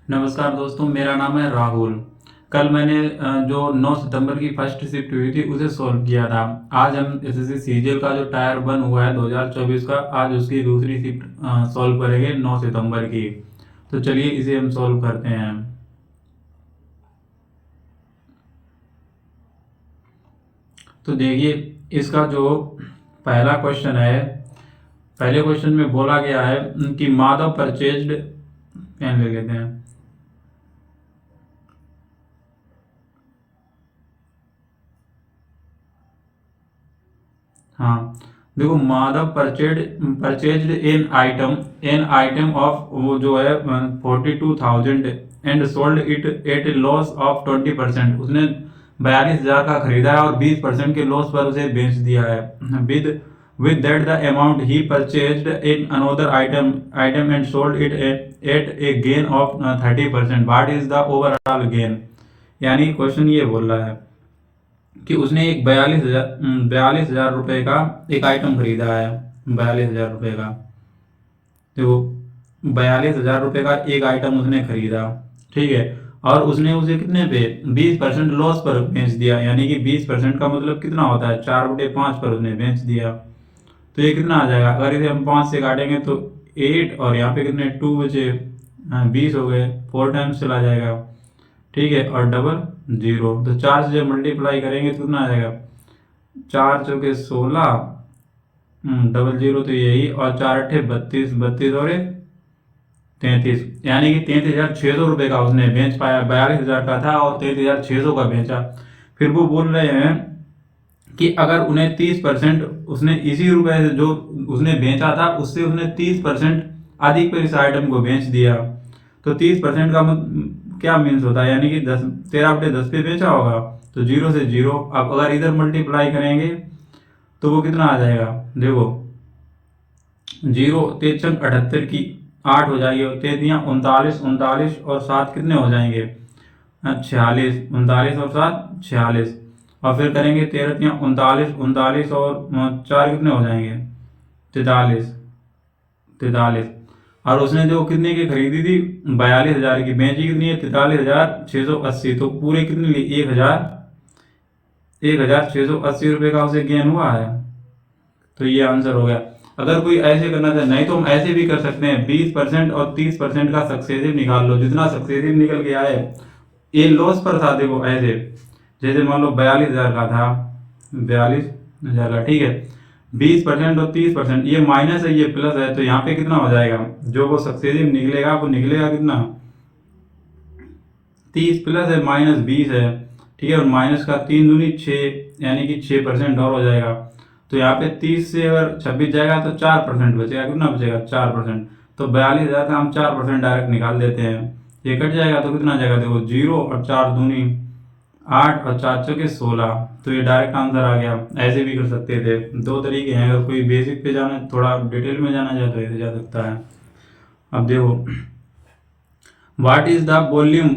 नमस्कार दोस्तों, मेरा नाम है राहुल। कल मैंने जो 9 सितंबर की फर्स्ट शिफ्ट हुई थी उसे सॉल्व किया था। आज हम एसएससी सीजीएल का जो टायर 1 हुआ है 2024 का, आज उसकी दूसरी शिफ्ट सॉल्व करेंगे 9 सितंबर की। तो चलिए इसे हम सॉल्व करते हैं। तो देखिए, इसका जो पहला क्वेश्चन है, पहले क्वेश्चन में बोला गया है कि माधव परचेज्ड, पेन ले लेते हैं। हाँ, देखो, Madhav purchased an item of, वो जो है 42,000 and sold it at loss of 20%। उसने 42,000 का खरीदा है और 20% के लॉस पर उसे बेच दिया है। With that the amount he purchased in another item and sold it at A gain of 30%। What is the overall gain? यानी क्वेश्चन ये बोल रहा है कि उसने एक 42,000 रुपए का एक आइटम खरीदा है। 42,000 रुपए का, देखो, 42,000 रुपए का एक आइटम उसने खरीदा, ठीक है। और उसने उसे कितने पे, 20% लॉस पर बेच दिया। यानी कि 20% का मतलब कितना होता है, 4/5 पर उसने बेच दिया। तो ये कितना आ जाएगा, अगर इसे हम 5 से काटेंगे तो 8, और यहाँ पे कितने 2 बचे, 20 हो गए, 4 टाइम्स चला जाएगा, ठीक है। और डबल जीरो, तो 4 से जब मल्टीप्लाई करेंगे तो कितना आ जाएगा, 4 चौके 16, डबल जीरो तो यही, और 4 अट्ठे 32, 32 और 33, यानी कि 33,600 रुपये का उसने बेच पाया। 42,000 का था और 33,600 का बेचा। फिर वो बोल रहे हैं कि अगर उन्हें 30%, उसने इसी रुपए से जो उसने बेचा था उससे उसने 30% अधिक पर इस आइटम को बेच दिया। तो 30% का क्या मीन्स होता है, यानी कि 10, 13/10 पे बेचा होगा, तो जीरो से जीरो। अब अगर इधर मल्टीप्लाई करेंगे तो वो कितना आ जाएगा, देखो, जीरो 3 की 8 हो जाएगी, और 39, 39 और 7 कितने हो जाएंगे, 46, 39 और 7 46। और फिर करेंगे 13 39, 39 और 4 कितने हो जाएंगे, 43, 43। और उसने जो कितने की खरीदी थी, 42,000 की, बेची कितनी है, 43,680। तो पूरे कितने लिए, 1,680 रुपये का उसे गेन हुआ है। तो ये आंसर हो गया। अगर कोई ऐसे करना चाहे, नहीं तो हम ऐसे भी कर सकते हैं, 20% और 30% का सक्सेसिव निकाल लो। जितना सक्सेसिव निकल के आए, ये लॉस पर था, देखो ऐसे, जैसे मान लो 42,000 का था, 42,000 का, ठीक है। 20% और 30%, ये माइनस है ये प्लस है, तो यहाँ पे कितना हो जाएगा, जो वो सक्सेसिव निकलेगा वो निकलेगा कितना, 30 प्लस है माइनस 20 है, ठीक है। और माइनस का 3 दूनी 6, यानी कि 6% और हो जाएगा। तो यहाँ पे 30 से अगर 26 जाएगा तो 4% बचेगा, कितना बचेगा, 4%। तो 42,000 का हम 4% डायरेक्ट निकाल देते हैं, ये कट जाएगा तो कितना जाएगा, देखो, जीरो और 4 दूनी 8 और 4 चौके 16। तो ये डायरेक्ट आंसर आ गया। ऐसे भी कर सकते थे, दो तरीके हैं। अगर कोई बेसिक पे जाना, थोड़ा डिटेल में जाना चाहे तो ऐसे जा सकता है। अब देखो, what is the volume,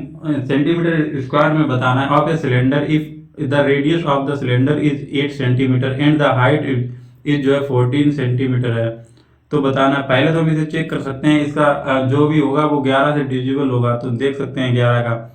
centimetre square में बताना है, of a cylinder if the radius of the cylinder is 8 centimetre and the height is जो है 14 सेंटीमीटर है। तो बताना, पहले तो हम इसे चेक कर सकते हैं, इसका जो भी होगा वो 11 से डिविजिबल होगा। तो देख सकते हैं 11 का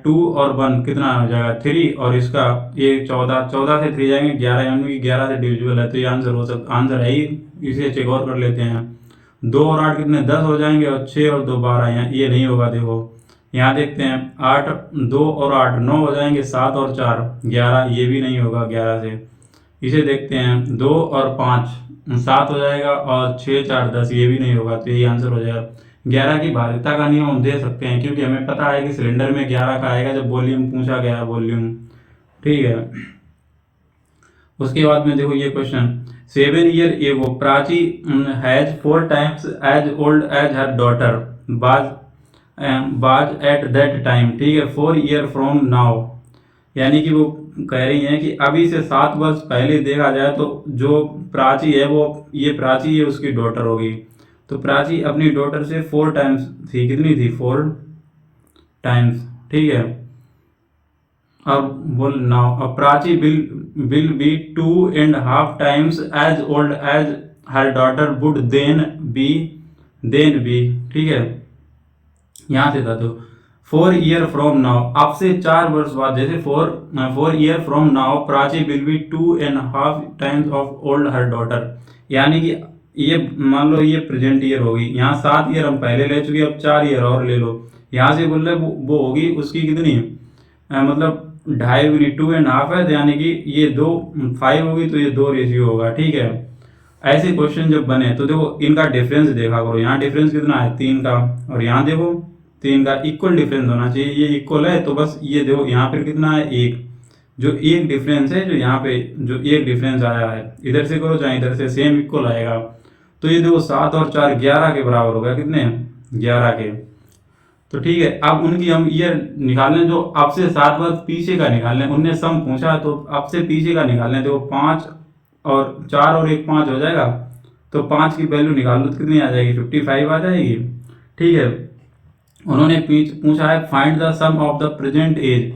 2 और 1 कितना हो जाएगा, 3, और इसका ये 14, 14 से 3 जाएंगे 11, यानी कि 11 से डिविजिबल है। तो ये आंसर हो सकता, आंसर है ही। इसे चेक और कर लेते हैं, 2 और 8 कितने, 10 हो जाएंगे, और 6 और 2 12, यहाँ ये नहीं होगा। देखो यहाँ देखते हैं, 8, 2 और 8 9 हो जाएंगे, 7 और 4 11, ये भी नहीं होगा 11 से। इसे देखते हैं, 2 और 5 7 हो जाएगा, और 6 4 10, ये भी नहीं होगा। तो यही आंसर हो जाएगा। 11 की भारिता का नियम हम दे सकते हैं, क्योंकि हमें पता है कि सिलेंडर में 11 का आएगा जब वॉल्यूम पूछा गया है, वॉल्यूम, ठीक है। उसके बाद में देखो ये question, 7 year ago Prachi has 4 times as old as her daughter was was at that time, ठीक है, 4 ईयर फ्रॉम नाउ। यानी कि वो कह रही हैं कि अभी से 7 वर्ष पहले देखा जाए तो जो प्राची है, वो ये प्राची है उसकी डॉटर होगी। तो प्राची अपनी डॉटर से 4 टाइम्स थी, कितनी थी, 4 टाइम्स, ठीक है। और बोल now Prachi will be 2.5 times as old as her daughter would then be, ठीक है। यहाँ से था तो 4 ईयर फ्रॉम नाउ, अब से 4 वर्ष बाद, जैसे 4 year from now Prachi will be 2.5 times of old her daughter. यानी कि ये मान लो ये प्रेजेंट ईयर होगी, यहाँ 7 ईयर हम पहले ले चुके, अब 4 ईयर और ले लो। यहाँ से बोल रहे वो होगी उसकी कितनी मतलब 2.5 2.5 है, तो यानी कि ये 5 होगी, तो ये 2 रेशियो होगा। ठीक है, ऐसे क्वेश्चन जब बने तो देखो इनका डिफरेंस देखा करो, यहाँ डिफरेंस कितना है 3 का, और यहाँ देखो 3 का इक्वल डिफरेंस होना चाहिए, ये इक्वल है तो बस ये देखो यहाँ पर कितना है 1, जो एक डिफरेंस है, जो यहाँ पे जो एक डिफरेंस आया है, इधर से करो चाहे इधर से सेम इक्वल आएगा। तो ये देखो 7 और 4 11 के बराबर हो गया, कितने 11 के। तो ठीक है, अब उनकी हम ईयर निकाल लें, जो अब से 7 वर्ष पीछे का निकाल लें, उनने सम पूछा तो अब से पीछे का निकाल लें। देखो 5 और 4 और 1 5 हो जाएगा, तो 5 की वैल्यू निकाल लो तो कितनी आ जाएगी 55 आ जाएगी। ठीक है, उन्होंने पूछा है find the sum of the present age,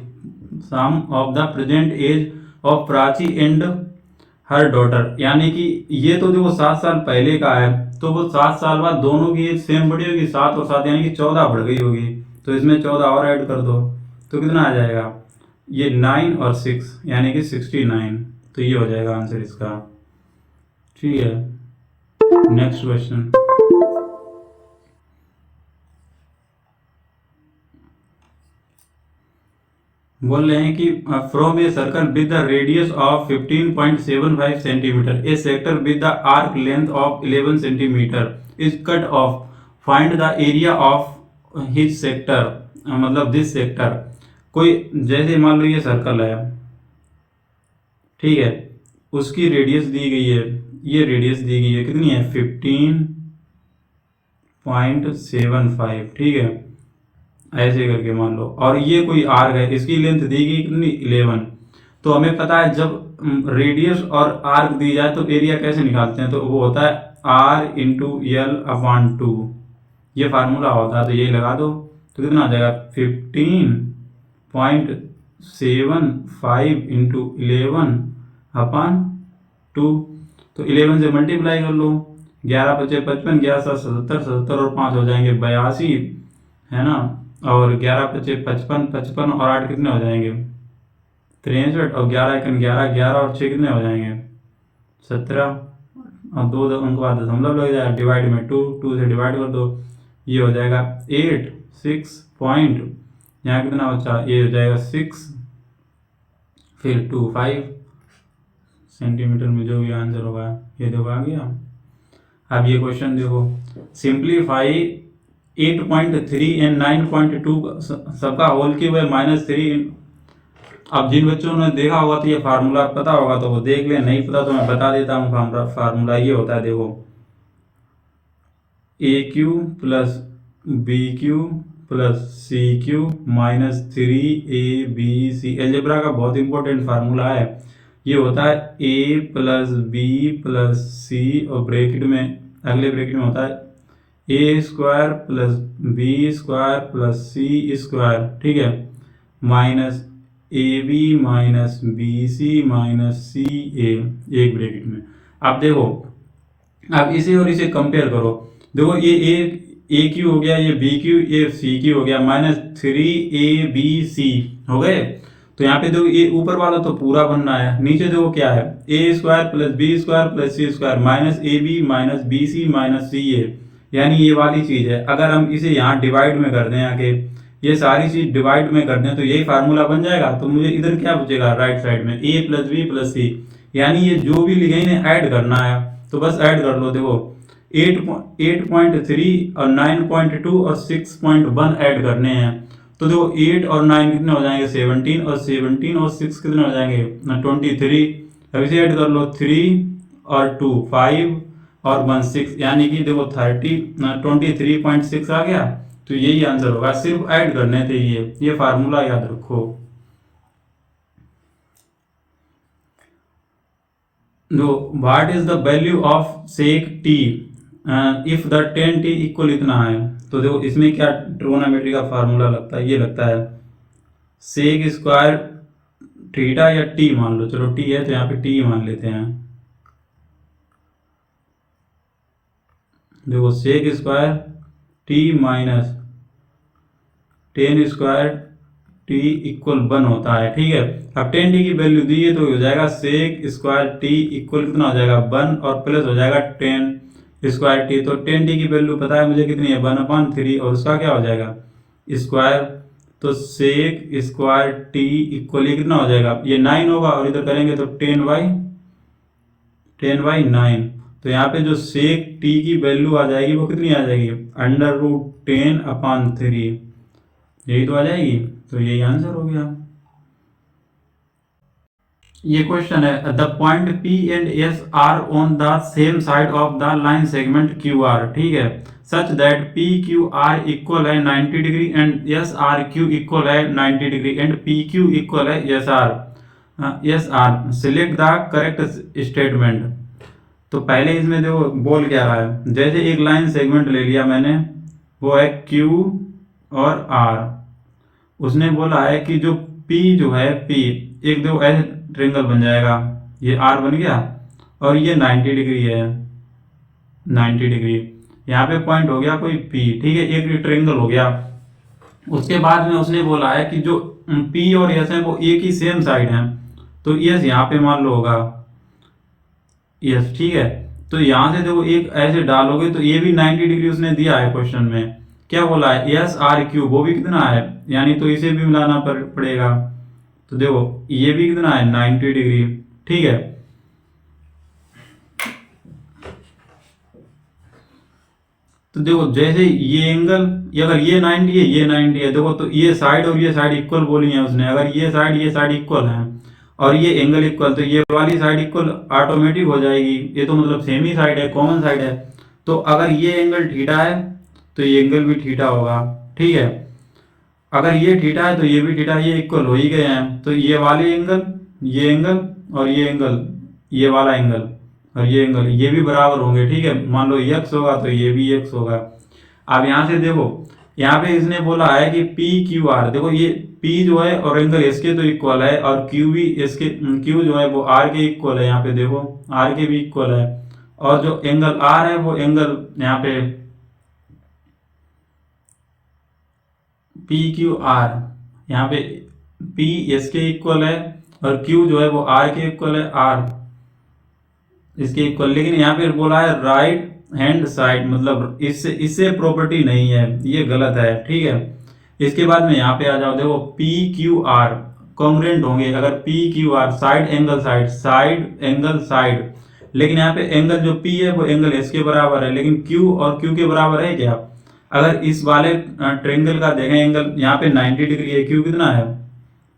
sum of the present age of Prachi and her daughter. यानी कि ये तो देखो 7 साल पहले का है, तो वो 7 साल बाद दोनों की एज सेम बढ़ी होगी, 7 और 7 यानी कि 14 बढ़ गई होगी, तो इसमें 14 और ऐड कर दो तो कितना आ जाएगा, ये 9 और 6 यानी कि 69। तो ये हो जाएगा आंसर इसका। ठीक है, नेक्स्ट क्वेश्चन बोल रहे हैं कि from A circle with the radius of 15.75 centimetre A sector with the arc length of 11 centimetre is cut off, find the area of his sector, मतलब दिस सेक्टर। कोई जैसे मान लो ये सर्कल है, ठीक है, उसकी रेडियस दी गई है, ये रेडियस दी गई है कितनी है 15.75, ठीक है, ऐसे करके मान लो, और ये कोई आर्क है, इसकी लेंथ दी गई कितनी 11। तो हमें पता है जब रेडियस और आर्क दी जाए तो एरिया कैसे निकालते हैं, तो वो होता है R×L/2, ये फार्मूला होता है, तो यही लगा दो तो कितना आ जाएगा 15.75 इंटू 11/2। तो 11 से मल्टीप्लाई कर लो, 11 × 5 = 55, 11 × 7 = 77, 77 और 5 हो जाएंगे 82, है ना, और 11 × 5 = 55, 55 और 8 कितने हो जाएंगे 63, और 11 × 1 = 11, 11 और 6 कितने हो जाएंगे 17, और 2 उनके बाद दशमलव लग जाएगा, डिवाइड में 2, 2 से डिवाइड कर दो, ये हो जाएगा 8, 6 पॉइंट, यहाँ कितना बचा, ये हो जाएगा 6, फिर 2 5 सेंटीमीटर में जो भी आंसर होगा ये देखो आ गया। अब ये क्वेश्चन देखो, सिंप्लीफाई 8.3 एंड 9.2 सबका होल क्यूब है -3। अब जिन बच्चों ने देखा होगा तो ये फार्मूला पता होगा तो वो देख ले, नहीं पता तो मैं बता देता हूँ। फार्मूला ये होता है, देखो AQ + BQ + CQ -3ABC, algebra का बहुत इंपॉर्टेंट फार्मूला है। ये होता है A + B + C, और ब्रैकेट में अगले ब्रैकेट में होता है A² + B² + C², ठीक है, -AB - BC - CA एक ब्रैकेट में। अब देखो, अब इसे और इसे कंपेयर करो, देखो ये AQ हो गया, ये BQ, ये CQ हो गया, -3ABC हो गए। तो यहाँ पे देखो ये ऊपर वाला तो पूरा बनना है, नीचे देखो क्या है A² + B² + C² -AB - BC - CA, यानी ये वाली चीज है। अगर हम इसे यहाँ डिवाइड में कर दें, आके ये सारी चीज डिवाइड में कर दें तो यही फार्मूला बन जाएगा। तो मुझे इधर क्या बचेगा राइट साइड में A + B + C, यानी ये जो भी लिखे इन्हें ऐड करना है, तो बस ऐड कर लो। देखो 8.3 और 9.2 और 6.1 ऐड करने हैं, तो देखो 8 और 9 कितने हो जाएंगे 17, और 17 और 6 कितने हो जाएंगे 23। अब इसे ऐड कर लो, 3 और 2 5 और 1 6, यानी कि देखो 23.6 आ गया। तो यही आंसर होगा, सिर्फ ऐड करने थे ये फार्मूला याद रखो। Now what is the value of sec t if the 10t equal इतना है। तो देखो इसमें क्या ट्रिगोनोमेट्री का फार्मूला लगता है, ये लगता है सेक स्क्वायर थीटा या टी मान लो, चलो टी है तो यहाँ पे टी मान लेते हैं। देखो sec square t minus 10 square t equal 1 होता है, ठीक है। अब 10t की वैल्यू दी है तो हो जाएगा सेक स्क्वायर टी इक्वल कितना हो जाएगा 1 और प्लस हो जाएगा 10 स्क्वायर टी। तो 10t की वैल्यू पता है मुझे कितनी है 1/3 और उसका क्या हो जाएगा स्क्वायर। तो सेक स्क्वायर टी इक्वल ये कितना हो जाएगा ये 9 होगा और इधर करेंगे तो 10/9। तो यहाँ पे जो सेक टी की वैल्यू आ जाएगी वो कितनी आ जाएगी √10/3, यही तो आ जाएगी। तो यही आंसर हो गया। ये क्वेश्चन है the point P and S are on the same side of the line segment QR, ठीक है, सच दैट PQR इक्वल है 90 डिग्री एंड SRQ इक्वल है 90 डिग्री एंड PQ इक्वल है SR select the correct statement. तो पहले इसमें देखो बोल क्या रहा है, जैसे एक लाइन सेगमेंट ले लिया मैंने, वो है Q और R। उसने बोला है कि जो P जो है P एक दो ऐसे ट्रेंगल बन जाएगा, ये R बन गया और ये 90 डिग्री है, 90 डिग्री यहाँ पे पॉइंट हो गया कोई P, ठीक है, एक ट्रेंगल हो गया। उसके बाद में उसने बोला है कि जो P और S है वो एक ही सेम साइड है, तो S यहाँ पे मान लो होगा S, ठीक है। तो यहाँ से देखो एक ऐसे डालोगे तो ये भी 90 डिग्री उसने दिया है क्वेश्चन में, क्या बोला है SRQ, वो भी कितना है, यानी तो इसे भी मिलाना पड़ेगा। तो देखो ये भी कितना है 90 डिग्री, ठीक है। तो देखो जैसे ये एंगल, अगर ये 90 है ये 90 है, देखो तो ये साइड और ये साइड इक्वल बोली है उसने, अगर ये साइड इक्वल है और ये एंगल इक्वल, तो ये वाली साइड इक्वल ऑटोमेटिक हो जाएगी, ये तो मतलब सेम ही साइड है, कॉमन साइड है। तो अगर ये एंगल थीटा है तो ये एंगल भी थीटा होगा, ठीक है। अगर ये थीटा है तो ये भी थीटा, ये इक्वल हो ही गए हैं। तो ये वाले एंगल, ये एंगल और ये एंगल, ये वाला एंगल और ये एंगल, ये भी बराबर होंगे, ठीक है। मान लो x होगा तो ये भी x होगा। अब यहाँ से देखो यहाँ पे इसने बोला है कि PQR, देखो ये P जो है और एंगल इसके तो इक्वल है और Q भी इसके, Q जो है वो R के इक्वल है, यहाँ पे देखो R के भी इक्वल है। और जो एंगल R है वो एंगल यहाँ पे PQR, यहाँ पे P इसके इक्वल है और Q जो है वो R के इक्वल है, R इसके इक्वल। लेकिन यहाँ पे बोला है राइट हैंड साइड, मतलब इससे प्रॉपर्टी नहीं है, ये गलत है, ठीक है। इसके बाद में यहाँ पे आ जाओ, देखो PQR कॉन्ग्रुएंट होंगे अगर PQR साइड एंगल साइड, लेकिन यहाँ पे एंगल जो P है वो एंगल इसके बराबर है, लेकिन Q और Q के बराबर है क्या। अगर इस वाले ट्रेंगल का देखें एंगल यहाँ पे 90 डिग्री है, Q कितना है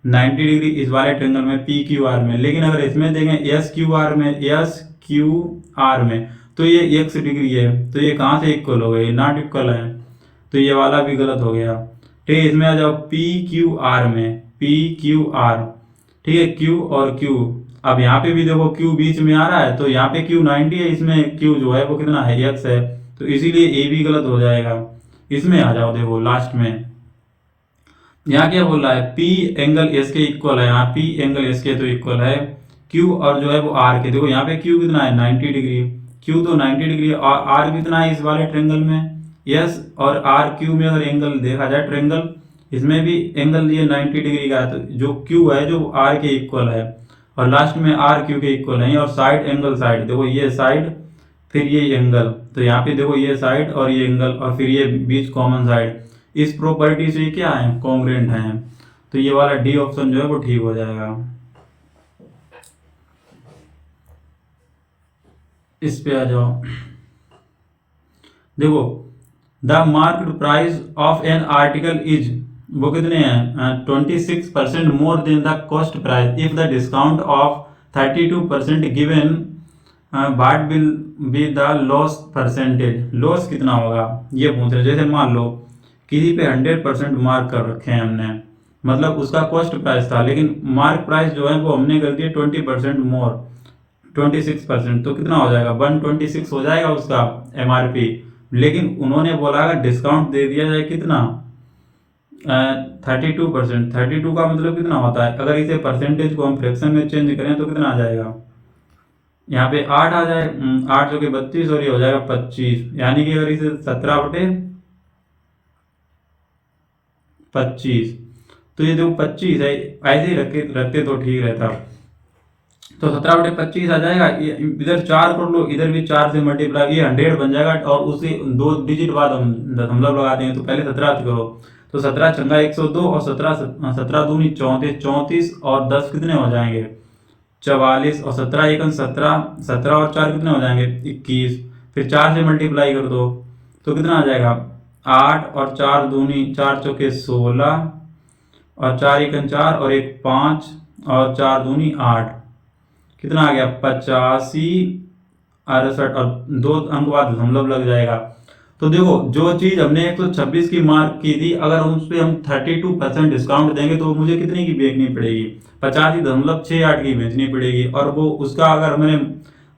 90 डिग्री इस वाले ट्रेंगल में PQR में, लेकिन अगर इसमें देखें SQR में तो ये x डिग्री है, तो ये कहाँ से इक्वल हो गए, नॉट इक्वल है, तो ये वाला भी गलत हो गया, ठीक है। इसमें आ जाओ PQR में, PQR, ठीक है, Q और Q। अब यहाँ पे भी देखो Q बीच में आ रहा है, तो यहाँ पे Q 90 है, इसमें Q जो है वो कितना है x है, तो इसीलिए A भी गलत हो जाएगा। इसमें आ जाओ, देखो लास्ट में यहाँ क्या बोल रहा है P एंगल S के इक्वल है, यहाँ P एंगल S के तो इक्वल है Q और जो है वो R के, देखो यहाँ पे Q कितना है 90 डिग्री, Q तो 90 डिग्री और R कितना है इस वाले ट्रेंगल में S और R Q में अगर एंगल देखा जाए ट्रेंगल, इसमें भी एंगल ये 90 डिग्री का है, तो जो Q है जो R के इक्वल है और लास्ट में R Q के इक्वल है। और साइड एंगल साइड, देखो ये साइड फिर ये एंगल, तो यहाँ पे देखो ये साइड और ये एंगल और फिर ये बीच कॉमन साइड, इस प्रॉपर्टी से क्या है कॉन्ग्रुएंट है, तो ये वाला डी ऑप्शन जो है वो ठीक हो जाएगा। इस पे आ जाओ, देखो the market price of an article is, वो कितने हैं 26% more than the cost price if the discount of 32% given, what will be the loss percentage, loss कितना होगा ये पूछ रहे। जैसे मान लो किसी पे 100% मार्क कर रखे हैं हमने, मतलब उसका कॉस्ट प्राइस था, लेकिन मार्क प्राइस जो है वो हमने कर दिया 20% मोर, 26%, तो कितना हो जाएगा 126 हो जाएगा उसका MRP। लेकिन उन्होंने बोला अगर डिस्काउंट दे दिया जाए कितना 32%, 32 का मतलब कितना होता है, अगर इसे परसेंटेज को हम फ्रैक्शन में चेंज करें तो कितना आ जाएगा, यहाँ पे 8 आ जाए, 8 जो कि 32 और ये हो जाएगा 25, यानी कि अगर इसे 17/32 25। तो ये देखो 25 है, ऐसे ही रखते तो ठीक रहता। तो 17/25 आ जाएगा। इधर 4 कर लो, इधर भी 4 से मल्टीप्लाई, ये 100 बन जाएगा। और उसे 2 डिजिट बाद हम दशमलव लगाते हैं, तो पहले 17 करो। तो 17 छंगा 102 और 17 दूनी 34, 34 और 10 कितने हो जाएंगे 44, और 17 एकम 17, 17 और 4 कितने हो जाएंगे 21। फिर 4 से मल्टीप्लाई कर दो तो कितना आ जाएगा 8, और 4 दूनी 4 चौके 16, और 4 एकम 4 और 1 5, और 4 दूनी 8, कितना आ गया 85, 68, और 2 अंक बाद दशमलव लग जाएगा। तो देखो जो चीज हमने 126 की मार्क की थी, अगर उस पर हम 32% डिस्काउंट देंगे तो मुझे कितने की बेचनी पड़ेगी 85.68 की बेचनी पड़ेगी। और वो उसका अगर मैंने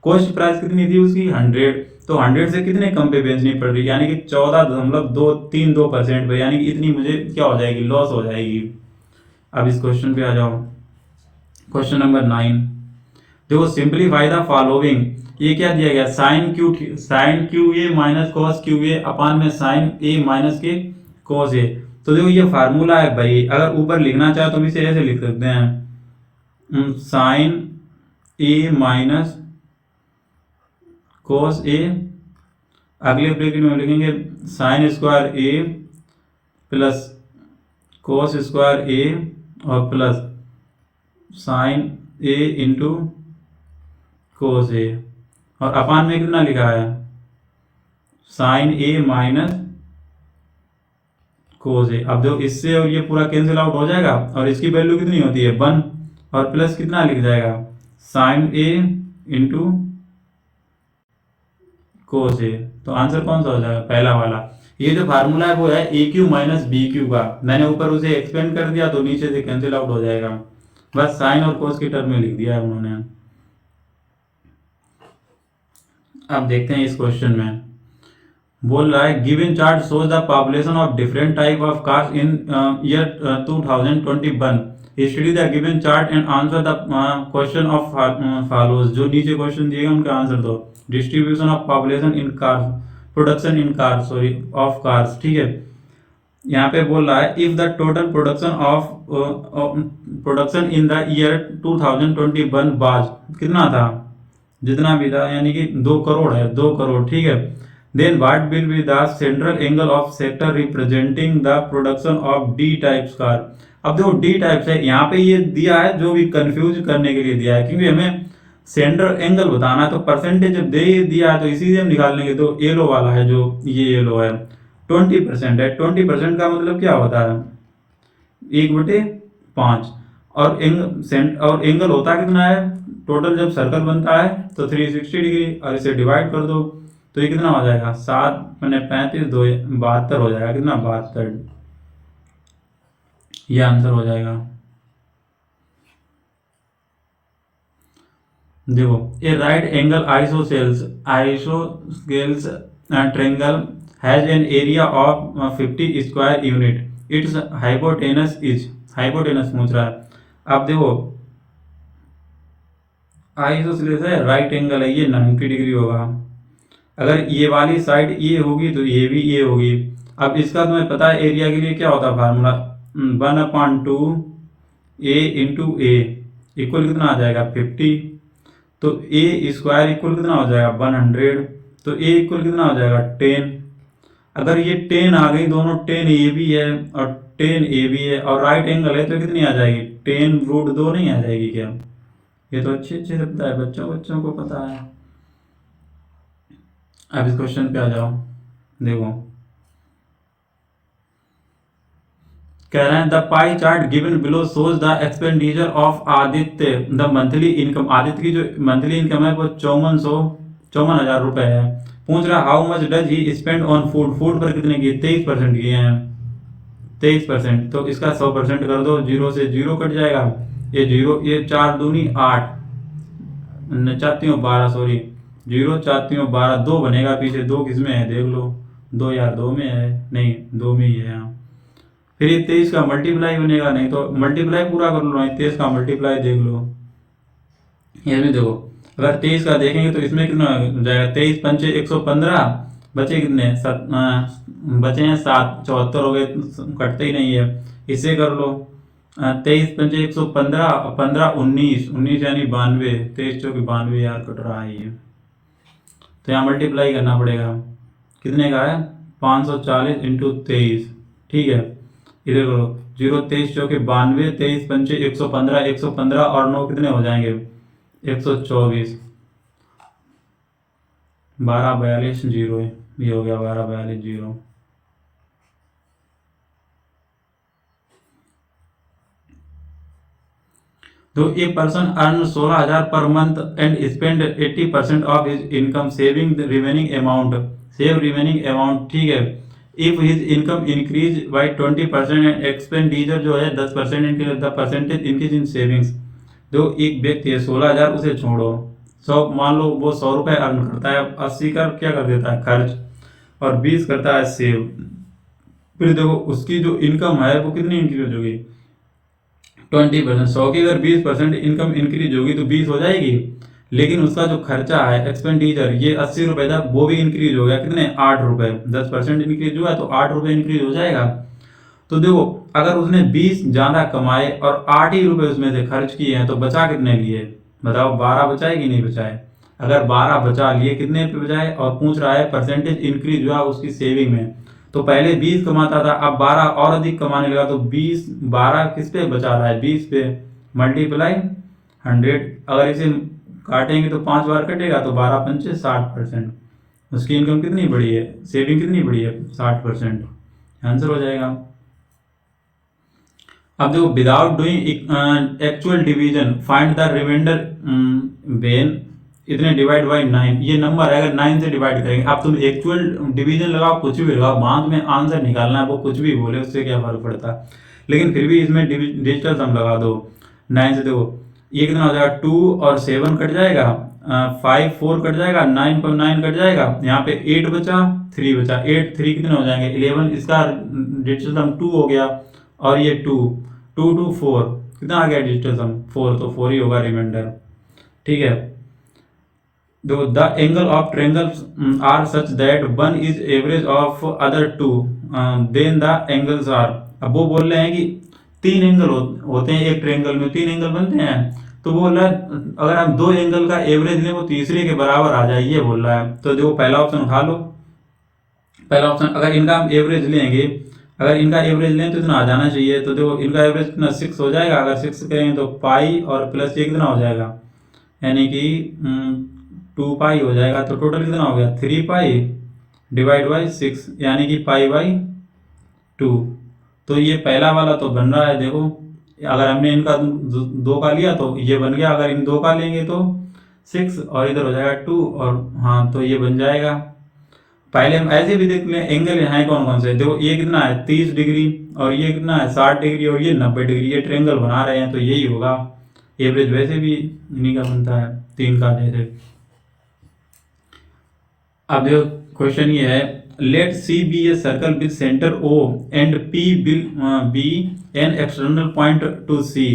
कॉस्ट प्राइस कितनी थी उसकी 100, तो 100 से कितने कम पे बेचनी पड़ रही है, यानी कि 14.232% पे, यानी कि इतनी मुझे क्या हो जाएगी लॉस हो जाएगी। अब इस क्वेश्चन पे आ जाओ, क्वेश्चन नंबर 9। देखो सिंपलीफाई द फॉलोइंग, ये क्या दिया गया sine cube A minus cos cube A upon में साइन ए माइनस के कॉस ए। तो देखो ये फार्मूला है भाई, अगर ऊपर लिखना चाहे तो हम इसे ऐसे लिख सकते हैं sign A minus cos A, अगले ब्रैकेट में लिखेंगे साइन स्क्वायर ए प्लस कॉस स्क्वायर ए और प्लस साइन ए इंटू कोस ए, और अपान में कितना लिखा है साइन ए माइनस कोस ए। अब जो इससे और ये पूरा कैंसिल आउट हो जाएगा, और इसकी वैल्यू कितनी होती है 1, और प्लस कितना लिख जाएगा साइन ए इंटू कोस ए। तो आंसर कौन सा हो जाएगा पहला वाला। ये जो फार्मूला है वो है ए क्यू माइनस बी क्यू का, मैंने ऊपर उसे एक्सपेंड कर दिया तो नीचे से कैंसिल आउट हो जाएगा, बस साइन और कोस की टर्म में लिख दिया है उन्होंने। अब देखते हैं इस क्वेश्चन में बोल रहा है given chart shows the population of different type of cars in year 2021, study the given chart and answer the question of follows. जो नीचे क्वेश्चन दिए उनका आंसर दो। Distribution of population in cars, production in cars sorry of cars, ठीक है। यहाँ पे बोल रहा है if the total production in the year 2021 बाज, कितना था जितना भी था, यानी कि 2 करोड़ है, 2 करोड़, ठीक है। Then what will be the central angle of sector representing the production of D types car. अब देखो डी टाइप्स है, यहाँ पे ये दिया है जो भी कंफ्यूज करने के लिए दिया है, क्योंकि हमें सेंट्रल एंगल बताना है। तो परसेंटेज जब दे दिया है तो इसी से हम निकाल लेंगे। तो येलो वाला है जो ये येलो है 20% है। 20% का मतलब क्या होता है 1/5, और एंगल होता कितना है टोटल जब सर्कल बनता है तो 360 डिग्री, और इसे डिवाइड कर दो तो ये कितना हो जाएगा 7 मैंने 35 2 72 हो जाएगा, कितना 72, ये आंसर हो जाएगा। देखो a right angle isosceles triangle has an area of 50 square unit, it's hypotenuse is, hypotenuse पूछ रहा है। अब देखो आइसोसेलेस है, राइट एंगल है, ये 90 डिग्री होगा। अगर ये वाली साइड ये होगी तो ये भी ये होगी। अब इसका तुम्हें पता है एरिया के लिए क्या होता है फार्मूला 1/2 ए इंटू ए इक्वल कितना आ जाएगा 50। तो ए स्क्वायर इक्वल कितना हो जाएगा 100, तो ए इक्वल कितना हो जाएगा 10। अगर ये 10 आ गई, दोनों 10 ए भी है और 10 ए भी है और राइट एंगल है, तो कितनी आ जाएगी 10√2 नहीं आ जाएगी क्या। ये तो अच्छे से पता है, बच्चों को पता है। अब इस क्वेश्चन पे आ जाओ। देखो कह रहे हैं the pie chart given below shows the expenditure of Aditya the monthly income. Aditya की जो मंथली इनकम है वो 54,000 रुपए है। पूछ रहा how much does he spend on food, food पर कितने किए 23% किए हैं, 23%। तो इसका 100% कर दो, 0 से 0 कट जाएगा, ये 0, ये 4 दूनी 8 12 सॉरी 0 4 12 2 बनेगा पीछे, 2 किस में है देख लो, 2 यार 2 में है, नहीं 2 में ही है यहाँ। फिर ये 23 का मल्टीप्लाई बनेगा, नहीं तो मल्टीप्लाई पूरा कर लो, 23 का मल्टीप्लाई देख लो। ये भी देखो अगर 23 का देखेंगे तो इसमें कितना हो जाएगा 23 पंचे 115, बचे कितने बचे हैं 7, 74 हो गए, कटते ही नहीं है, इसे कर लो। 23 पंचे 115, 15 19, 19 यानी 92, 23 चौके 92 यार कट रहा है ये, तो यहाँ मल्टीप्लाई करना पड़ेगा, कितने का है 540 इंटू 23, ठीक है, इधर करो 0 23 चौके 92, 23 पंचे 115, 115 और 9 कितने हो जाएंगे 124, 12 42 जीरो, ये हो गया 12 42 जीरो। तो a person earn 16,000 per month and spend 80% of his income saving the remaining amount, save remaining amount, ठीक है। If his income increase by 20% and expenditure जो है 10% the percentage increase in savings. जो एक व्यक्ति है 16,000, उसे छोड़ो 100, मान लो वो 100 रुपये अर्न करता है, 80 का क्या कर देता है खर्च और 20 करता है सेव। फिर देखो उसकी जो इनकम है वो कितनी इंक्रीज होगी 20%, 100 की अगर 20% इनकम इंक्रीज होगी तो 20 हो जाएगी, लेकिन उसका जो खर्चा है एक्सपेंडिचर ये 80 रुपए था, वो भी इंक्रीज हो गया, कितने 8 रुपए, 10% इंक्रीज हुआ तो 8 रुपए इंक्रीज हो जाएगा। तो देखो अगर उसने 20 ज्यादा कमाए और 8 ही रुपए उसमें से खर्च किए हैं तो बचा कितने लिए, बताओ 12 बचाए कि नहीं बचाए। अगर 12 बचा लिए कितने पे बचाए, और पूछ रहा है परसेंटेज इंक्रीज हुआ उसकी सेविंग में, तो पहले 20 कमाता था अब 12 और अधिक कमाने लगा, तो 20 12 किस पे बचा रहा है 20 पे, मल्टीप्लाई 100, अगर इसे काटेंगे तो 5 बार कटेगा तो 12 पंचे 60%, उसकी इनकम कितनी बड़ी है, सेविंग कितनी बड़ी है 60%, आंसर हो जाएगा। अब देखो without doing actual division find the remainder when इतने डिवाइड बाई 9, ये नंबर है अगर 9 से डिवाइड करेंगे, अब तुम एक्चुअल डिवीजन लगाओ कुछ भी लगाओ, बाद में आंसर निकालना है, वो कुछ भी बोले उससे क्या फर्क पड़ता है, लेकिन फिर भी इसमें डिजिटल सम लगा दो 9 से। देखो ये कितना हो जाएगा 2 और 7 कट जाएगा, 5 4 कट जाएगा, 9 पर 9 कट जाएगा, यहाँ पे 8 बचा 3 बचा, 8 3 कितने हो जाएंगे 11, इसका डिजिटल सम 2 हो गया, और ये 2 2 2 4 कितना आ गया डिजिटल सम 4, तो 4 ही होगा रिमाइंडर, ठीक है। The angle of triangles are such that one is average of other two, then the angles are, अब वो बोल रहे हैं कि 3 एंगल होते हैं एक ट्रायंगल में, 3 एंगल बनते हैं, तो वो बोल रहा है अगर हम 2 एंगल का एवरेज लें वो तीसरे के बराबर आ जाए, ये बोल रहा है। तो देखो पहला ऑप्शन उठा लो, पहला ऑप्शन अगर इनका हम एवरेज लेंगे, अगर इनका एवरेज लें तो इतना आ जाना चाहिए, तो देखो इनका एवरेज कितना 6 हो जाएगा, अगर 6 करेंगे तो पाई और प्लस ये कितना हो जाएगा, यानी कि 2 पाई हो जाएगा, तो टोटल कितना हो गया 3 पाई डिवाइड बाई 6, यानी कि पाई बाई 2। तो ये पहला वाला तो बन रहा है, देखो अगर हमने इनका 2 का लिया तो ये बन गया, अगर इन 2 का लेंगे तो 6 और इधर हो जाएगा 2, और हाँ तो ये बन जाएगा। पहले हम ऐसे भी देख लें एंगल यहाँ कौन कौन से, देखो ये कितना है 30 डिग्री और ये कितना है 60 डिग्री और ये 90 डिग्री, ये ट्रायंगल बना रहे हैं तो यही होगा एवरेज, वैसे भी इन्हीं का बनता है 3 का जैसे। अब देखो क्वेश्चन ये है, let C be a circle with centre O and P will be an external point to C,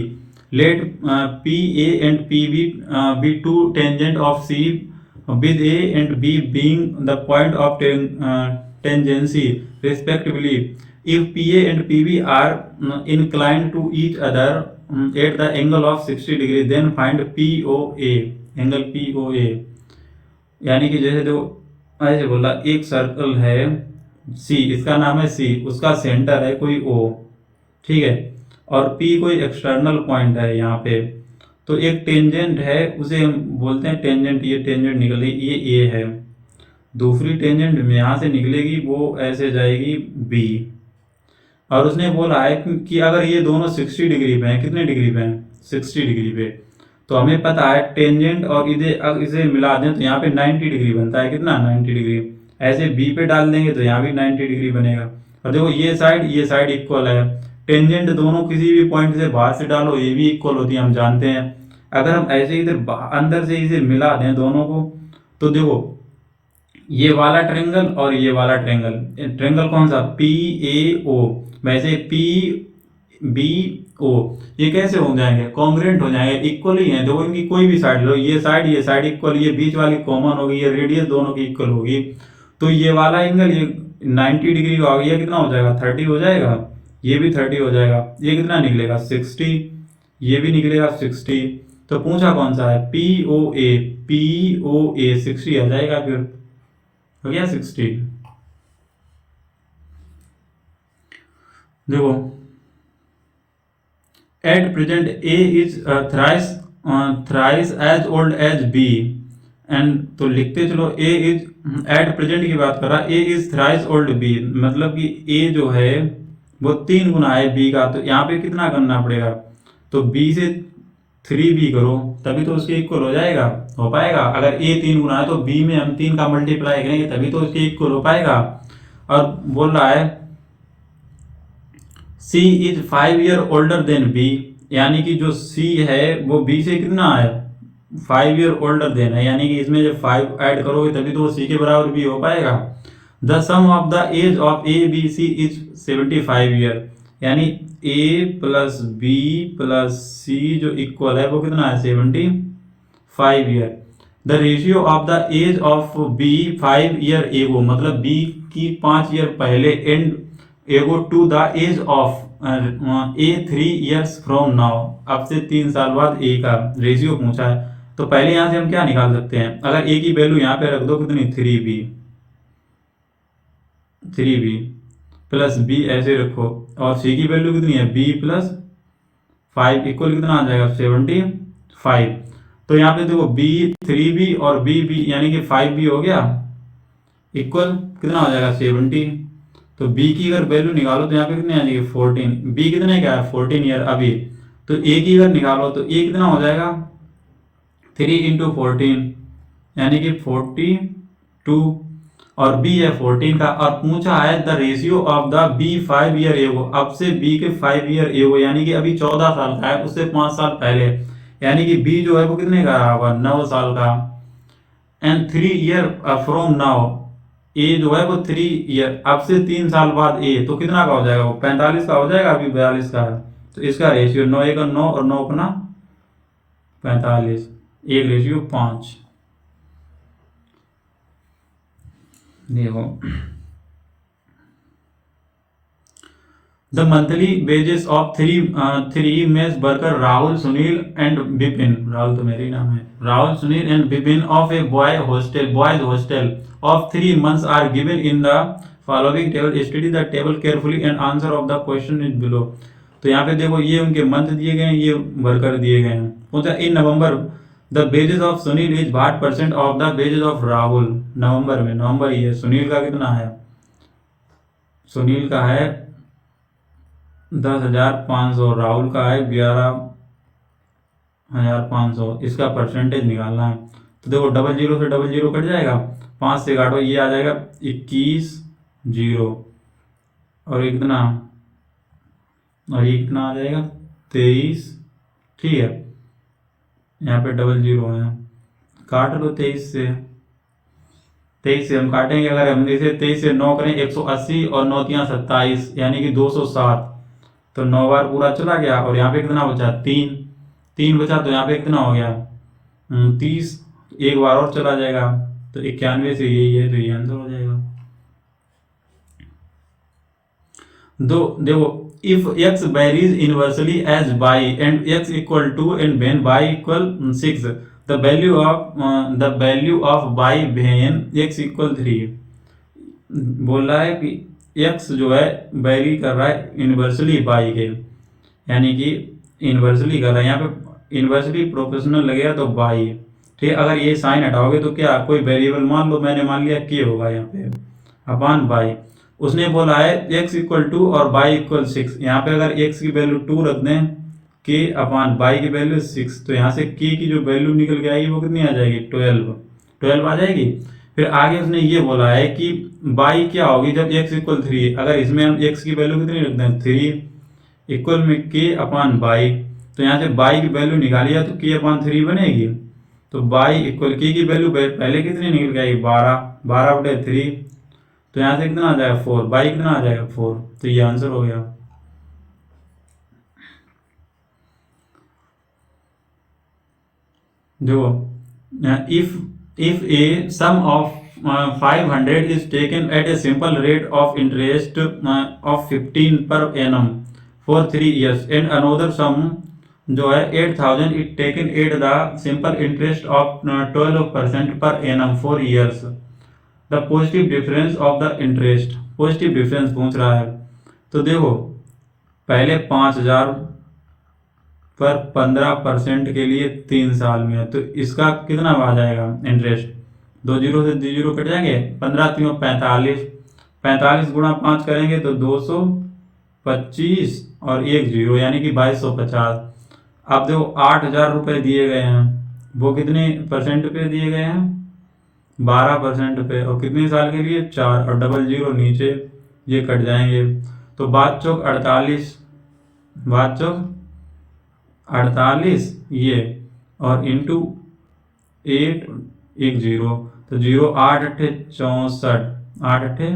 let P A and P B two tangent of C with A and B being the point of tangency respectively. If PA and PB are inclined to each other at the angle of 60 degree, then find POA, angle POA। यानी कि जैसे तो ऐसे बोला एक circle है C, इसका नाम है C, उसका सेंटर है कोई O, ठीक है, और P कोई एक्सटर्नल पॉइंट है यहाँ पे, तो एक टेंजेंट है उसे हम बोलते हैं टेंजेंट, ये टेंजेंट निकल रही ये ए है, दूसरी टेंजेंट में यहाँ से निकलेगी वो ऐसे जाएगी बी, और उसने बोला है कि अगर ये दोनों 60 डिग्री पे हैं, कितने डिग्री पे हैं 60 डिग्री पे, तो हमें पता है टेंजेंट और इसे मिला दें तो यहाँ पे 90 डिग्री बनता है, कितना 90 डिग्री, ऐसे बी पे डाल देंगे तो यहाँ भी 90 डिग्री बनेगा। और देखो ये साइड इक्वल है, टेंजेंट दोनों किसी भी पॉइंट से बाहर से डालो ये भी इक्वल होती है, हम जानते हैं। अगर हम ऐसे इधर अंदर से इसे मिला दें दोनों को, तो देखो ये वाला ट्रायंगल और ये वाला ट्रायंगल कौन सा पी ए ओ, वैसे पी बी ओ, ये कैसे हो जाएंगे कॉन्ग्रुएंट हो जाएंगे, इक्वल ही है, देखो इनकी कोई भी साइड लो, ये साइड इक्वल, ये बीच वाली कॉमन होगी, ये रेडियस दोनों की इक्वल होगी, तो ये वाला एंगल ये 90 डिग्री का होगा, ये कितना हो जाएगा 30 हो जाएगा, ये भी 30 हो जाएगा, ये कितना निकलेगा 60, ये भी निकलेगा 60। तो पूछा कौन सा है POA, POA 60 आ जाएगा, फिर हो गया 60। देखो at present A is thrice as old as B and, तो लिखते चलो A इज, एट प्रेजेंट की बात कर रहा, A is thrice old B, मतलब कि A जो है वो 3 गुना है B का, तो यहाँ पे कितना करना पड़ेगा, तो B से 3B करो तभी तो उसके इक्वल हो जाएगा, हो पाएगा। अगर A 3 गुना है तो B में हम 3 का मल्टीप्लाई करेंगे तभी तो उसके इक्वल हो पाएगा। और बोल रहा है C is 5 year older than B, यानी कि जो C है वो B से कितना है 5 ईयर ओल्डर देन है, यानी कि इसमें जब 5 ऐड करोगे तभी तो वो C के बराबर भी हो पाएगा। The sum of the age of A B C is 75 year, यानी A plus B plus C जो इक्वल है वो कितना है 75 ईयर। The ratio of the age of B 5 year ago, मतलब B की 5 ईयर पहले and ago to the age of A 3 years from now, अब से 3 साल बाद A का रेशियो पूछा है। तो पहले यहां से हम क्या निकाल सकते हैं, अगर A की वैल्यू यहां पे रख दो कितनी 3B प्लस B ऐसे रखो, और C की वैल्यू कितनी है B प्लस 5 इक्वल कितना आ जाएगा 75। तो यहाँ पे देखो B 3B और B यानी कि 5B हो गया, इक्वल कितना हो जाएगा 70। तो B की अगर वैल्यू निकालो तो यहाँ पे कितनी आ जाएगी 14, B कितने का है 14 ईयर अभी, तो A की अगर निकालो तो A कितना हो जाएगा 3 इंटू 14 यानी कि 42, और B है 14 का, और पूछा है the ratio of the B 5 year एगो, अब से B के 5 ईयर एगो यानी कि अभी 14 साल का है, उससे 5 साल पहले, यानी कि B जो है वो कितने का रहा होगा 9 साल का। And 3 year from now, A जो है वो 3 ईयर, अब से 3 साल बाद A, तो कितना का हो जाएगा वो 45 का हो जाएगा, अभी 42 का है, तो इसका रेशियो 9 एक 9 और 9 अपना 45, एक रेशियो 5। देखो the monthly wages of three mess worker Rahul Sunil and Vipin, Rahul तो मेरे ही नाम है, Rahul Sunil and Vipin of a boys hostel of 3 months are given in the following table, study the table carefully and answer of the question is below. तो यहाँ पे देखो ये उनके मंथ दिए गए हैं, ये वर्कर दिए गए हैं। पूछा in November the wages of Sunil is 60% of the wages of Rahul, नवंबर में, नवंबर ही है, सुनील का कितना है, सुनील का है 10,500, राहुल का है 11,500, इसका परसेंटेज निकालना है। तो देखो डबल जीरो से डबल जीरो कट जाएगा, 5 से काटो ये आ जाएगा 21 0, और ये कितना, और ये कितना आ जाएगा 23, ठीक है, यहाँ पे डबल जीरो है, काट लो 23 से, 23 से हम काटेंगे, अगर हम इसे 23 से 9 करें 180 और 9 तियां 27 यानी कि 207, तो 9 बार पूरा चला गया, और यहाँ पे कितना बचा 3 बचा, तो यहाँ पे कितना हो गया 30, एक बार और चला जाएगा, तो 91 से यही है, तो ये आंसर हो जाएगा। दो देखो if x varies inversely as y and x equal to and when y equal 6, the value of y when x equal 3, बोल रहा है कि x जो है वेरी कर रहा है इनवर्सली y के, यानी कि इनवर्सली कर रहा है, यहाँ पे इनवर्सली प्रोपोर्शनल लगेगा तो y, ठीक है। अगर ये साइन हटाओगे तो क्या कोई वेरिएबल मान लो, मैंने मान लिया k होगा यहाँ पे अपान y, उसने बोला है x इक्वल 2 और y इक्वल 6, यहाँ पे अगर x की वैल्यू 2 रख दें k अपान y की वैल्यू 6, तो यहाँ से k की जो वैल्यू निकल के आएगी वो कितनी आ जाएगी 12 आ जाएगी। फिर आगे उसने ये बोला है कि y क्या होगी जब x इक्वल 3, अगर इसमें हम x की वैल्यू कितनी रख दें 3 इक्वल में k अपान y, तो यहाँ से y की वैल्यू निकाली है तो k अपान 3 बनेगी, तो y इक्वल k की वैल्यू पहले कितनी निकल के आएगी 12/3, तो यहाँ से कितना आ जाएगा 4, y कितना आ जाएगा 4, तो ये आंसर हो गया। देखो if a sum of 500 is taken at a simple rate of interest of 15 per annum for 3 years and another sum जो है 8000 is taken at the simple interest of 12% per annum for years. The positive difference of the interest, positive difference पूछ रहा है। तो देखो पहले 5000 पर 15% के लिए 3 साल में, तो इसका कितना आ जाएगा इंटरेस्ट, 2 जीरो से 2 जीरो कट जाएंगे, 15 3 45, 45 गुणा 5 करेंगे तो 225 और 1 जीरो यानी कि 2250। अब देखो 8000 रुपये दिए गए हैं, वो कितने परसेंट पे दिए गए हैं, 12% पे, और कितने साल के लिए 4, और डबल जीरो नीचे ये कट जाएंगे, तो 5 चौक 48, 5 चौक 48 ये, और इंटू 8 1 जीरो, तो 0 8 अट्ठे 64, 8 अट्ठे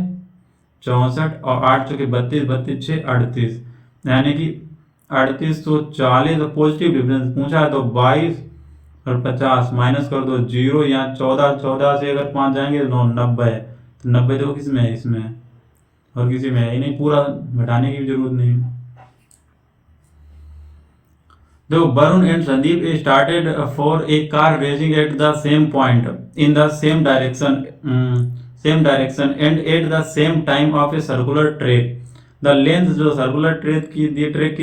64 और 8 चौके 32, 32 6 38, यानी कि 3840। तो पॉजिटिव डिफरेंस पूछा है तो 22 और 50 माइनस कर दो, जीरो यहाँ 14, 14 से अगर 5 जाएंगे तो 90, तो 90 देखो किस में है, इसमें, और किसी में है ही नहीं, पूरा घटाने की जरूरत नहीं। देखो Varun and Sandeep started for a car racing at the same point in the same direction and at the same time of a circular track. The length जो सर्कुलर ट्रैक की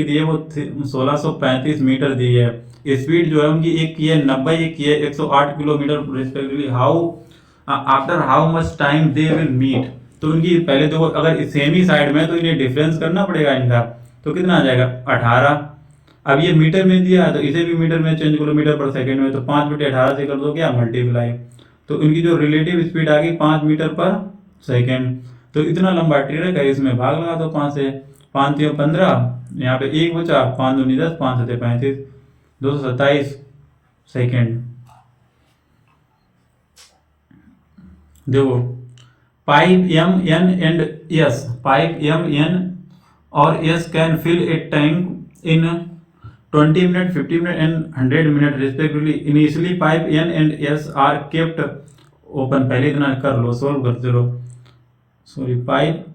दी है वो 1635 मीटर दी है। स्पीड जो है उनकी एक की है 90, एक की है 108 kilometre respectively. After how much time they will meet. तो इनकी पहले देखो अगर सेम ही साइड में तो इन्हें डिफरेंस करना पड़ेगा इनका, तो कितना आ जाएगा 18। अब ये मीटर में दिया है तो इसे भी मीटर में चेंज किलोमीटर पर सेकंड में, तो 5/18 से कर दो क्या मल्टीप्लाई, तो इनकी जो रिलेटिव स्पीड आ गई 5 मीटर पर सेकेंड। तो इतना लंबा ट्रैक है, इसमें भाग लगा दो 5 से, 5 3 15, यहाँ पे 1 बचा, 5 दूनी 10, 5 7 35, 227 सेकेंड। देखो pipe M N and S, pipe M N और S can fill a tank in 20 minute, 50 minute and 100 minute respectively. Initially pipe N and S are kept open, पहले इतना कर लो, सोल्व करते रहो। सॉरी, पाइप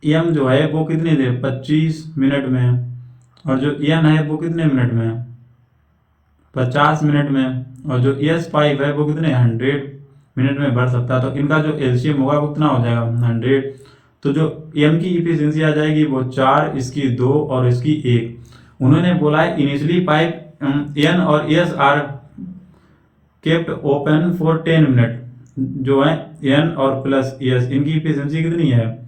एम जो है वो कितने दे 25 मिनट में, और जो एन है वो कितने मिनट में 50 मिनट में, और जो एस पाइप है वो कितने 100 मिनट में भर सकता है। तो इनका जो एलसीएम होगा वो कितना हो जाएगा 100। तो जो एम की इफिशियंसी आ जाएगी वो 4, इसकी 2 और इसकी 1। उन्होंने बोला है इनिशियली पाइप एन और S are kept open for 10 minute. जो है एन और प्लस एस, इनकी इफिशियंसी कितनी है,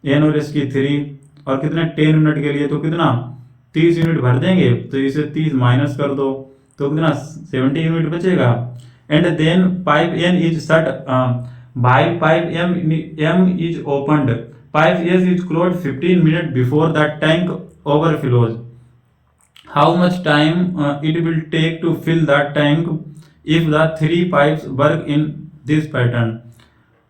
एन और एस की 3, और कितने 10 मिनट के लिए, तो कितना 30 यूनिट भर देंगे, तो इसे 30 माइनस कर दो तो कितना 70 यूनिट बचेगा। And then pipe N is shut by pipe M is opened, pipe S is closed 15 minute before the tank overflows. How much time it will take to fill the tank if the 3 pipes work in this pattern.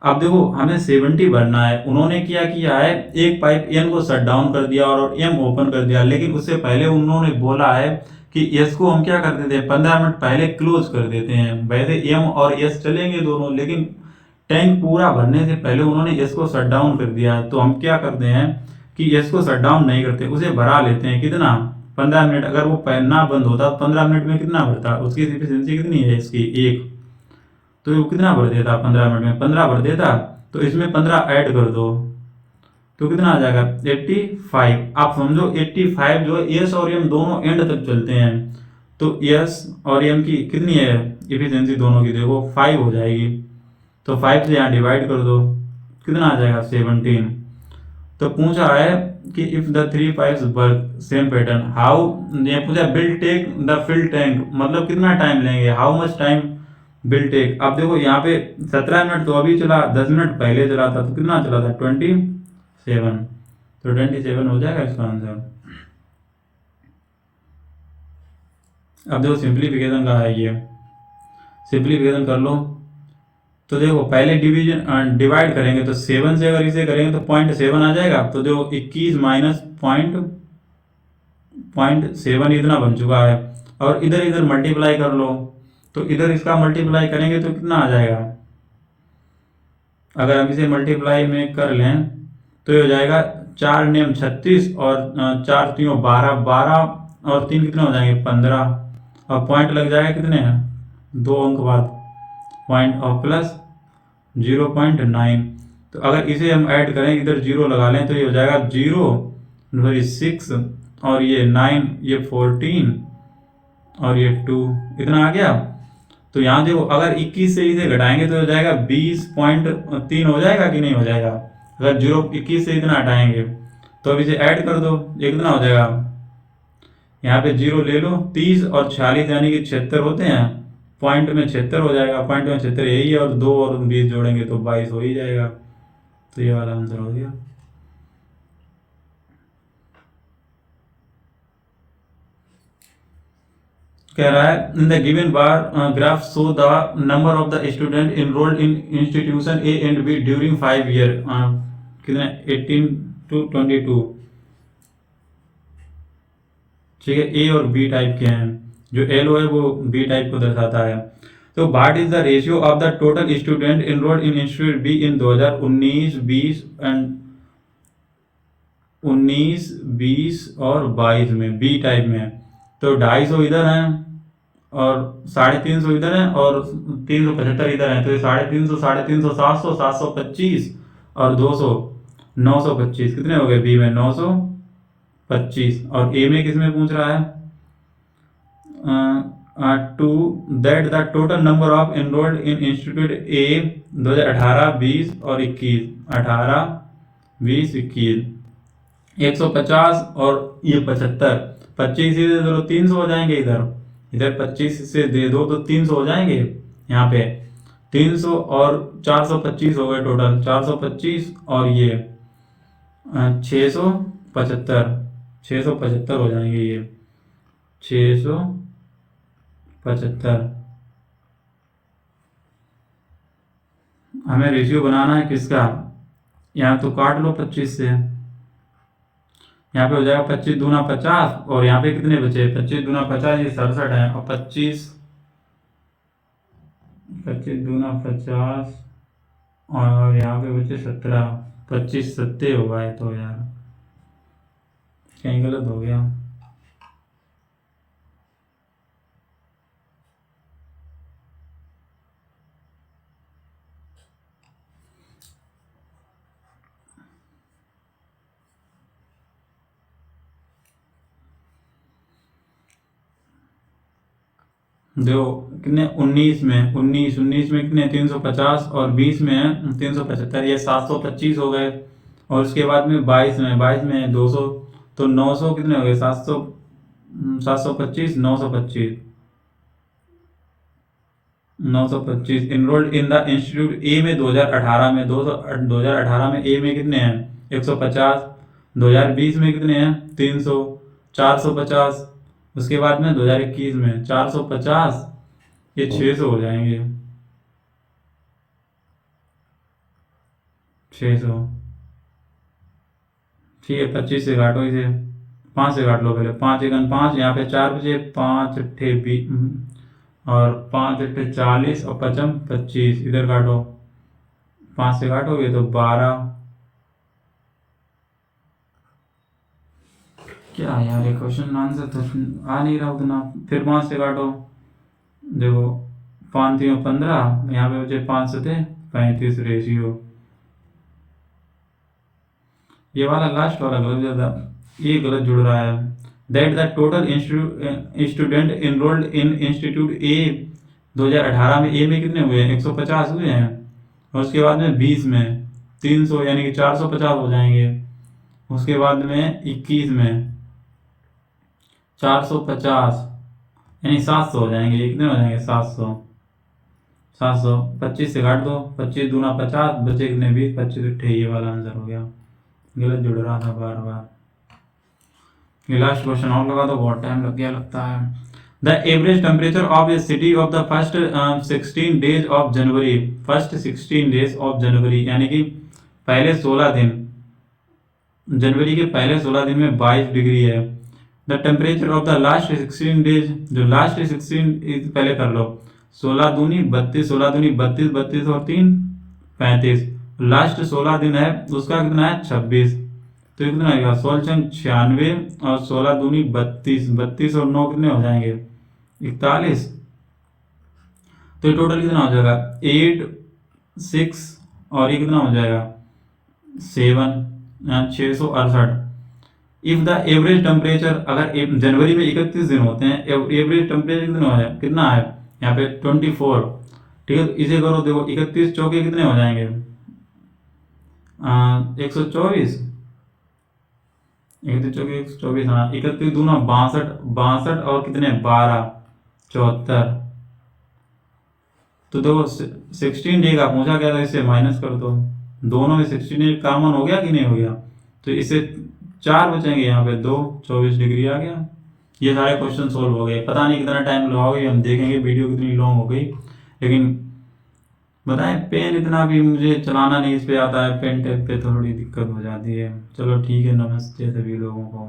अब देखो हमें 70 भरना है, उन्होंने क्या किया है एक पाइप एन को शट डाउन कर दिया और एम ओपन कर दिया, लेकिन उससे पहले उन्होंने बोला है कि एस को हम क्या कर देते हैं 15 मिनट पहले क्लोज कर देते हैं। वैसे एम और एस चलेंगे दोनों, लेकिन टैंक पूरा भरने से पहले उन्होंने एस को शट डाउन कर दिया है। तो हम क्या करते हैं कि एस को शट डाउन नहीं करते, उसे भरा लेते हैं। कितना 15 मिनट, अगर वो ना बंद होता 15 मिनट में कितना भरता, उसकी एफिशिएंसी कितनी है इसकी 1, तो वो कितना भर देता 15 मिनट में 15 भर देता। तो इसमें 15 ऐड कर दो तो कितना आ जाएगा 85। आप समझो 85 जो है एस और एम दोनों एंड तक चलते हैं, तो एस और एम की कितनी है एफिशिएंसी दोनों की, देखो 5 हो जाएगी। तो 5 से यहाँ डिवाइड कर दो, कितना आ जाएगा 17। तो पूछा है कि if the 3 pipes work same pattern how, ये पूछा will take the fill tank, मतलब कितना टाइम लेंगे, how much time will take. अब देखो यहाँ पे 17 मिनट तो अभी चला, 10 मिनट पहले चला था, तो कितना चला था 27, तो 27 हो जाएगा इसका आंसर। अब देखो सिंप्लीफिकेशन का है, ये सिंप्लीफिकेशन कर लो। तो देखो पहले डिवाइड करेंगे तो 7 से अगर इसे करेंगे तो 0.7 आ जाएगा। तो जो 21 माइनस 0.7 इतना बन चुका है, और इधर इधर मल्टीप्लाई कर लो, तो इधर इसका मल्टीप्लाई करेंगे तो कितना आ जाएगा अगर हम इसे मल्टीप्लाई में कर लें तो ये हो जाएगा 4 नेम 36 और 4 तीनों 12, 12 और 3 कितने हो जाएंगे 15 और पॉइंट लग जाएगा कितने 2 अंक बाद पॉइंट और प्लस 0.9। तो अगर इसे हम ऐड करें इधर जीरो लगा लें तो ये हो जाएगा 0 सॉरी 6 और ये 9 ये 14 और ये 2 इतना आ गया। तो यहाँ देखो अगर 21 से इसे घटाएंगे तो हो जाएगा 20.3 हो जाएगा कि नहीं हो जाएगा। अगर 21 से इतना हटाएंगे तो अब इसे ऐड कर दो ये कितना हो जाएगा। यहाँ पे 0 ले लो 30 और 46 यानी कि 76 होते हैं। पॉइंट में 76 हो जाएगा, पॉइंट में 76 यही है और 2 और 20 जोड़ेंगे तो 22 हो ही जाएगा। तो ये वाला आंसर हो गया। कह रहा है in the given bar graph show the number of the student enrolled in institution A and B during 5 year कितने 18 to 22। ठीक है, ए और बी टाइप के हैं, जो एलो है वो बी टाइप को दर्शाता है। तो what is the ratio of the total student enrolled in institute be in 2019, 20 and 19, 20 और 22 में बी टाइप में। तो 250 इधर हैं और 350 इधर हैं और 375 इधर हैं। तो ये 350, 350, 700, 725 और 200 925 कितने हो गए बी में 925। और ए में किस में पूछ रहा है to that the total number of enrolled in institute A 2018, 20 और 21 18, 20, 21 150 और ये 75 25 से दे दो 300 हो जाएंगे। इधर इधर 25 से दे दो तो 300 हो जाएंगे। यहाँ पे 300 और 425 हो गए टोटल 425 और ये 675 हो जाएंगे ये 675। हमें रेशियो बनाना है किसका, यहाँ तो काट लो 25 से, यहाँ पे हो जाएगा 25 दूना 50 और यहाँ पे कितने बचे 25 दूना 50 ये 67 है और 25 दूना 50 और यहाँ पे बचे 17 25 सत्ते होगा ये तो यार कहीं गलत हो गया। देखो कितने 19 में 19 में कितने 350 और 20 में है 375 ये 725 हो गए। और उसके बाद में 22 में 200 तो 900 कितने हो गए 725 925 इनरोल्ड इन द इंस्टीट्यूट ए में 2018 में 2018 में ए में कितने हैं 150 2020 में कितने हैं 300 450 उसके बाद में 2021 में 450 ये 600 हो जाएंगे 600। ठीक है 25 से काटो इसे 5 से काट लो पहले 5 एकन 5 यहाँ पे 4 बचे 5 अट्ठे 20 और 5 अट्ठे 40 और 55 25 इधर काटो 5 से काटोगे तो 12 क्या यार ये क्वेश्चन आंसर तो आ नहीं रहा उतना। फिर 5 से काटो देखो 5 3 15 यहाँ पे बचे 5 7 35 रेशियो। ये वाला लास्ट वाला गलत ज्यादा ये गलत जुड़ रहा है। That the total student enrolled in institute A 2018 में ए में कितने हुए 150 हुए हैं और उसके बाद में 20 में 300 यानी कि 450 हो जाएंगे। उसके बाद में 21 में 450 यानी 700 हो जाएंगे। ये कितने हो जाएंगे 700 25 से काट दो 25 दूना 50 बचे कितने 20 25 अट्ठे ये वाला आंसर हो गया। गलत जुड़ रहा था बार बार। ये लास्ट क्वेश्चन और लगा तो बहुत टाइम लग गया लगता है। The average temperature of A city of the first 16 days of January यानी कि पहले 16 दिन जनवरी के पहले 16 दिन में 22 डिग्री है। The temperature of the last 16 days जो लास्ट 16 पहले कर लो 16 दूनी 32 32 और 3 35 लास्ट 16 दिन है उसका कितना है 26, तो कितना आएगा 16 96 और 16 दूनी 32, 32 और 9 कितने हो जाएंगे 41, तो ये टोटल कितना हो जाएगा 8 6 और ये कितना हो जाएगा 7, 668। इफ द एवरेज टेम्परेचर, अगर जनवरी में 31 दिन होते हैं, एवरेज टेम्परेचर कितना है यहाँ पे 24, ठीक है। तो इसे करो, देखो 31 चौके कितने हो जाएंगे 124, 31 चौके 124, हाँ 31 दूना 62, 62 और कितने 12, 74, तो देखो 16 डे का पूछा गया था, इससे माइनस कर दो, दोनों में 16 डे कॉमन हो गया कि नहीं हो गया, तो इससे 4 बचेंगे, यहाँ पे 2, 24 डिग्री आ गया। ये सारे क्वेश्चन सोल्व हो गए। पता नहीं कितना टाइम लगाओगे, हम देखेंगे वीडियो कितनी लॉन्ग हो गई, लेकिन बताएं पेन इतना भी मुझे चलाना नहीं इस पे आता है, पेन टेप पे थोड़ी दिक्कत हो जाती है। चलो ठीक है, नमस्ते सभी लोगों को।